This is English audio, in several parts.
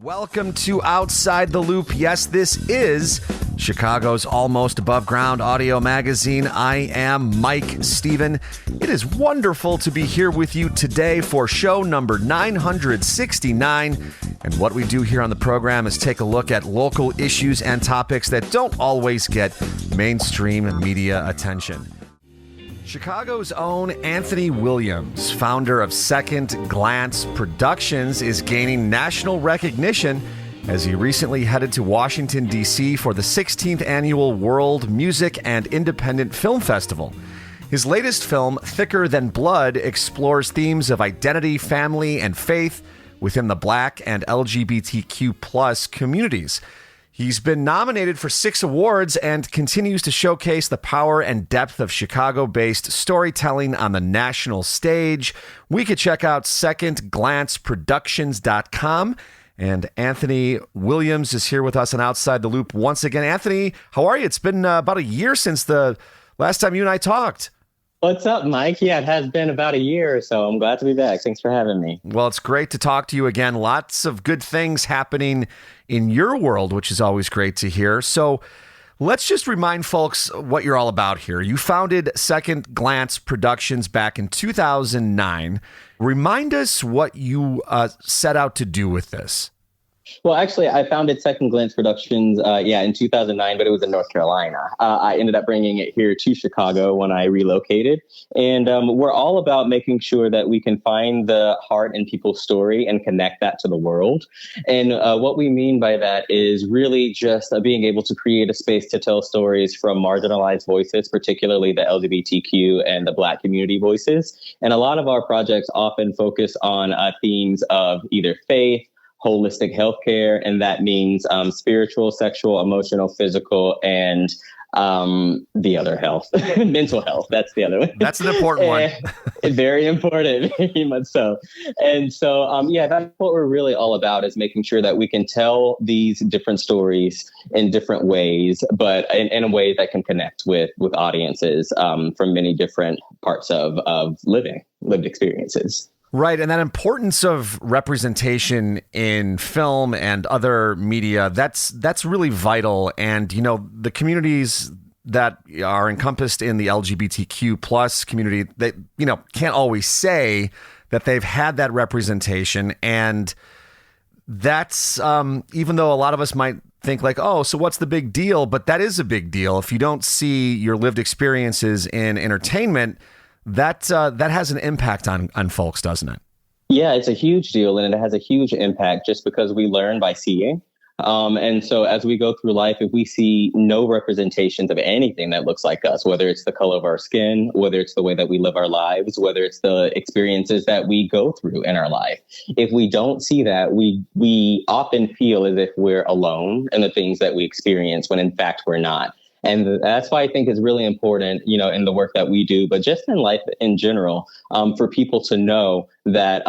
Welcome to Outside the Loop. Yes, this is Chicago's almost above ground audio magazine. I am Mike Stephen. It is wonderful to be here with you today for show number 969. And what we do here on the program is take a look at local issues and topics that don't always get mainstream media attention. Chicago's own Anthony Williams, founder of Second Glance Productions, is gaining national recognition as he recently headed to Washington, D.C. for the 16th Annual World Music and Independent Film Festival. His latest film, Thicker Than Blood, explores themes of identity, family, and faith within the Black and LGBTQ+ communities. He's been nominated for 6 awards and continues to showcase the power and depth of Chicago-based storytelling on the national stage. We could check out secondglanceproductions.com. And Anthony Williams is here with us on Outside the Loop once again. Anthony, how are you? It's been about a year since the last time you and I talked. What's up, Mike? Yeah, it has been about a year or so. I'm glad to be back. Thanks for having me. Well, it's great to talk to you again. Lots of good things happening in your world, which is always great to hear. So let's just remind folks what you're all about here. You founded Second Glance Productions back in 2009. Remind us what you set out to do with this. Well, actually, I founded Second Glance Productions, in 2009, but it was in North Carolina. I ended up bringing it here to Chicago when I relocated. And we're all about making sure that we can find the heart in people's story and connect that to the world. And what we mean by that is really just being able to create a space to tell stories from marginalized voices, particularly the LGBTQ and the Black community voices. And a lot of our projects often focus on themes of either faith, holistic healthcare, and that means spiritual, sexual, emotional, physical, and the other health, mental health. That's the other one. That's an important one. Very important, very much so. And so, that's what we're really all about, is making sure that we can tell these different stories in different ways, but in a way that can connect with audiences from many different parts of lived experiences. Right. And that importance of representation in film and other media, that's really vital. And, you know, the communities that are encompassed in the LGBTQ plus community, they, you know, can't always say that they've had that representation. And that's even though a lot of us might think like, oh, so what's the big deal? But that is a big deal. If you don't see your lived experiences in entertainment, that has an impact on folks, doesn't it? Yeah, it's a huge deal, and it has a huge impact just because we learn by seeing. And so as we go through life, if we see no representations of anything that looks like us, whether it's the color of our skin, whether it's the way that we live our lives, whether it's the experiences that we go through in our life, if we don't see that, we often feel as if we're alone in the things that we experience when in fact we're not. And that's why I think it's really important, you know, in the work that we do, but just in life in general, for people to know that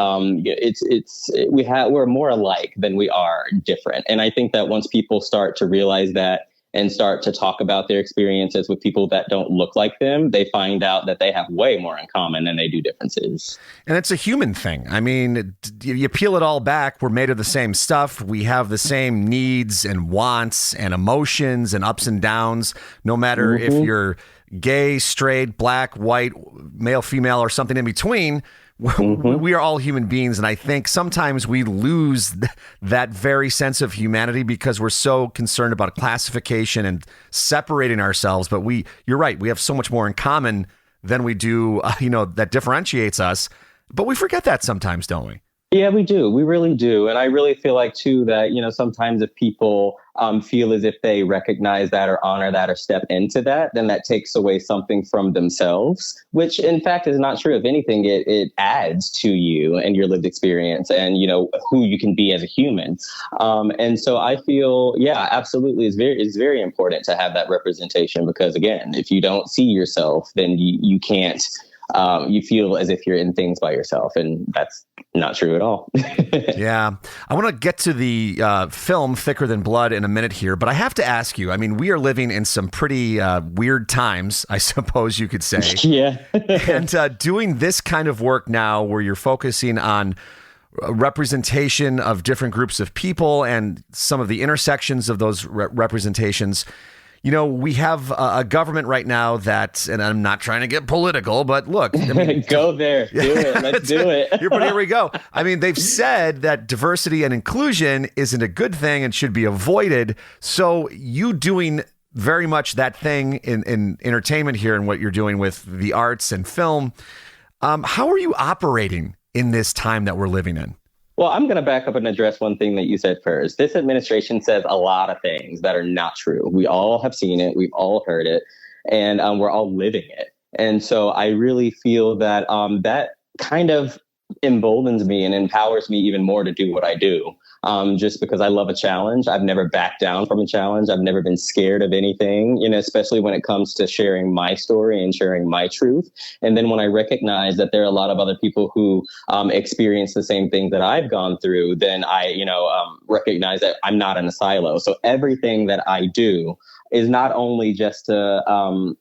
we're more alike than we are different. And I think that once people start to realize that and start to talk about their experiences with people that don't look like them, they find out that they have way more in common than they do differences. And it's a human thing. I mean, you peel it all back, we're made of the same stuff. We have the same needs and wants and emotions and ups and downs, no matter if you're gay, straight, black, white, male, female, or something in between. We are all human beings, and I think sometimes we lose that very sense of humanity because we're so concerned about classification and separating ourselves. But you're right, we have so much more in common than we do, that differentiates us. But we forget that sometimes, don't we? Yeah, we do. We really do. And I really feel like, too, that, sometimes if people feel as if they recognize that or honor that or step into that, then that takes away something from themselves, which, in fact, is not true. If anything, it adds to you and your lived experience and, who you can be as a human. And so I feel, yeah, absolutely, it's very important to have that representation because, again, if you don't see yourself, then you can't. You feel as if you're in things by yourself, and that's not true at all. Yeah. I want to get to the film Thicker Than Blood in a minute here, but I have to ask you, I mean, we are living in some pretty weird times, I suppose you could say. Yeah. And doing this kind of work now where you're focusing on representation of different groups of people and some of the intersections of those representations. You know, we have a government right now that, and I'm not trying to get political, but look, I mean, go there, do it, let's do it. Here we go. I mean, they've said that diversity and inclusion isn't a good thing and should be avoided. So you doing very much that thing in entertainment here and what you're doing with the arts and film, how are you operating in this time that we're living in? Well, I'm going to back up and address one thing that you said first. This administration says a lot of things that are not true. We all have seen it. We've all heard it. And we're all living it. And so I really feel that that kind of emboldens me and empowers me even more to do what I do. Just because I love a challenge. I've never backed down from a challenge. I've never been scared of anything, you know, especially when it comes to sharing my story and sharing my truth. And then when I recognize that there are a lot of other people who experience the same thing that I've gone through, then I, recognize that I'm not in a silo. So everything that I do is not only just to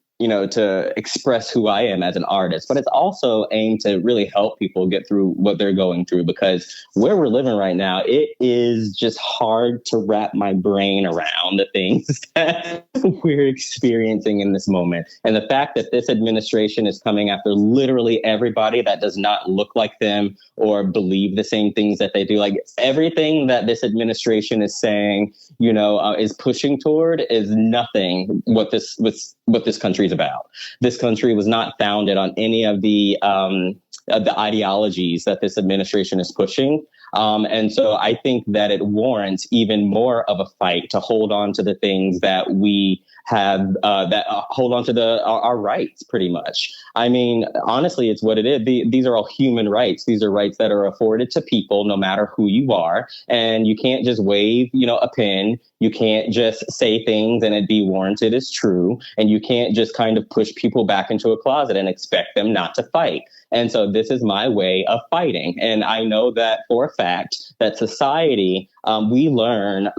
express who I am as an artist, but it's also aimed to really help people get through what they're going through, because where we're living right now, it is just hard to wrap my brain around the things that we're experiencing in this moment. And the fact that this administration is coming after literally everybody that does not look like them or believe the same things that they do, like everything that this administration is saying, is pushing toward is nothing what this country is about. This country was not founded on any of the ideologies that this administration is pushing. And so I think that it warrants even more of a fight to hold on to the things that we have, hold on to our rights, pretty much. I mean, honestly, it's what it is. These are all human rights. These are rights that are afforded to people, no matter who you are. And you can't just wave, a pen. You can't just say things and it be warranted as true. And you can't just kind of push people back into a closet and expect them not to fight. And so this is my way of fighting. And I know that for a fact that society, we learn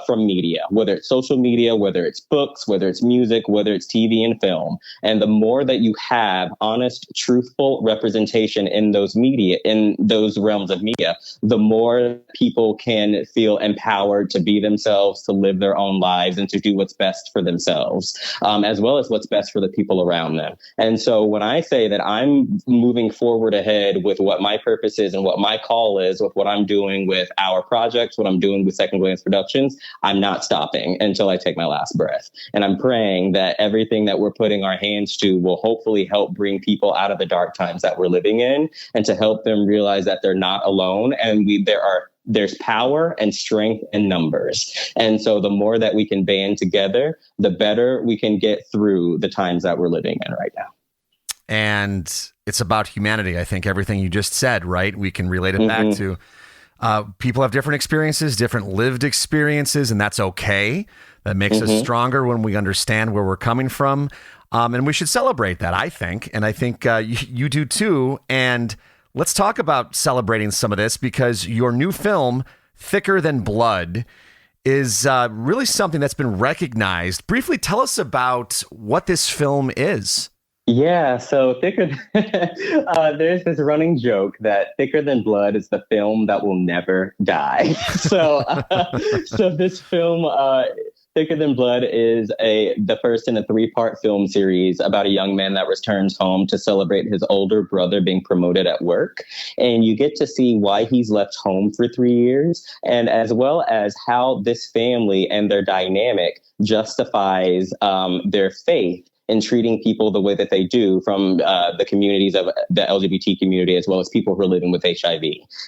from media, whether it's social media, whether it's books, whether it's music, whether it's TV and film. And the more that you have honest, truthful representation in those media, in those realms of media, the more people can feel empowered to be themselves, to live their own lives, and to do what's best for themselves, as well as what's best for the people around them. And so when I say that I'm moving forward ahead with what my purpose is and what my call is, with what I'm doing with our projects, what I'm doing with Second Glance Productions, I'm not stopping until I take my last breath. And I'm praying that everything that we're putting our hands to will hopefully help bring people out of the dark times that we're living in, and to help them realize that they're not alone, and there's power and strength in numbers. And so the more that we can band together, the better we can get through the times that we're living in right now. And it's about humanity. I think everything you just said, right? We can relate it back to people have different experiences, different lived experiences, and that's okay. That makes us stronger when we understand where we're coming from. And we should celebrate that, I think. And I think you do too. And let's talk about celebrating some of this, because your new film, Thicker Than Blood, is really something that's been recognized. Briefly tell us about what this film is. Yeah, so there's this running joke that Thicker Than Blood is the film that will never die. So this film, Thicker Than Blood, is the first in a 3-part film series about a young man that returns home to celebrate his older brother being promoted at work. And you get to see why he's left home for 3 years, and as well as how this family and their dynamic justifies their faith in treating people the way that they do, from the communities of the LGBT community, as well as people who are living with HIV.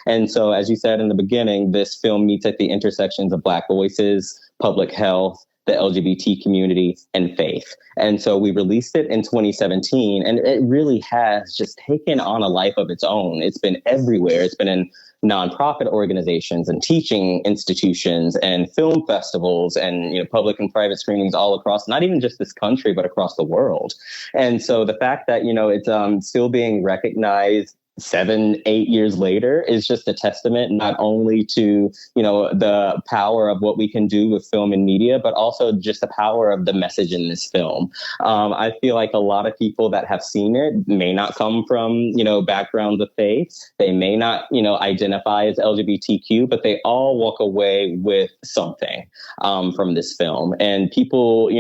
And so, as you said in the beginning, this film meets at the intersections of Black voices, public health, the LGBT community, and faith. And so we released it in 2017, and it really has just taken on a life of its own. It's been everywhere. It's been in nonprofit organizations and teaching institutions and film festivals and public and private screenings all across, not even just this country, but across the world. And so the fact that it's still being recognized 7, 8 years later is just a testament not only to, the power of what we can do with film and media, but also just the power of the message in this film. I feel like a lot of people that have seen it may not come from, backgrounds of faith. They may not, identify as LGBTQ, but they all walk away with something from this film. And people,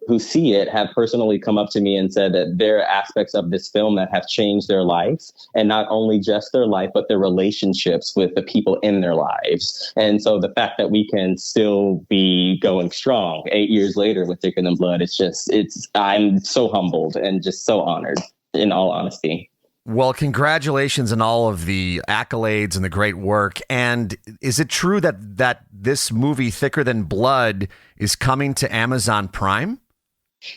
who see it have personally come up to me and said that there are aspects of this film that have changed their life, and not only just their life, but their relationships with the people in their lives. And so the fact that we can still be going strong 8 years later with Thicker Than Blood, I'm so humbled and just so honored, in all honesty. Well, congratulations on all of the accolades and the great work. And is it true that this movie, Thicker Than Blood, is coming to Amazon Prime?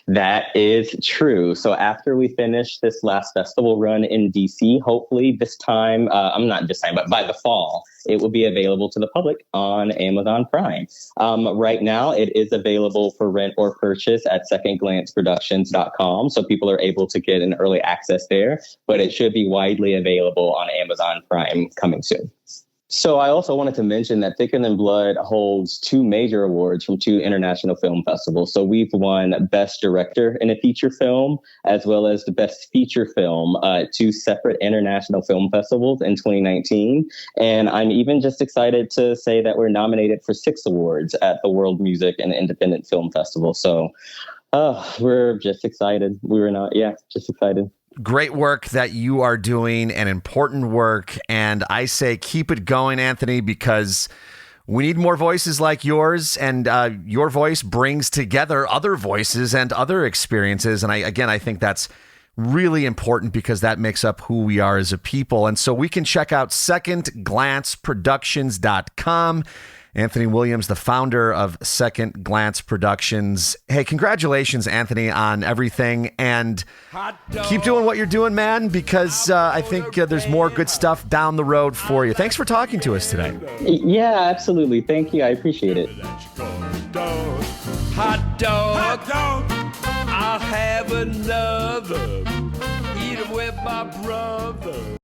That is true. So after we finish this last festival run in DC, hopefully this time, but by the fall, it will be available to the public on Amazon Prime. Right now, it is available for rent or purchase at secondglanceproductions.com. So people are able to get an early access there, but it should be widely available on Amazon Prime coming soon. So I also wanted to mention that Thicker Than Blood holds 2 major awards from 2 international film festivals. So we've won Best Director in a Feature Film, as well as the Best Feature Film, 2 separate international film festivals in 2019. And I'm even just excited to say that we're nominated for 6 awards at the World Music and Independent Film Festival. So we're just excited. Just excited. Great work that you are doing, and important work. And I say keep it going, Anthony, because we need more voices like yours, and your voice brings together other voices and other experiences. And I think that's really important, because that makes up who we are as a people. And so we can check out secondglanceproductions.com. Anthony Williams, the founder of Second Glance Productions. Hey, congratulations, Anthony, on everything. And keep doing what you're doing, man, because I think there's more good stuff down the road for you. Thanks for talking to us today. Yeah, absolutely. Thank you. I appreciate it. Hot dog. I'll have another. Eat 'em with my brother.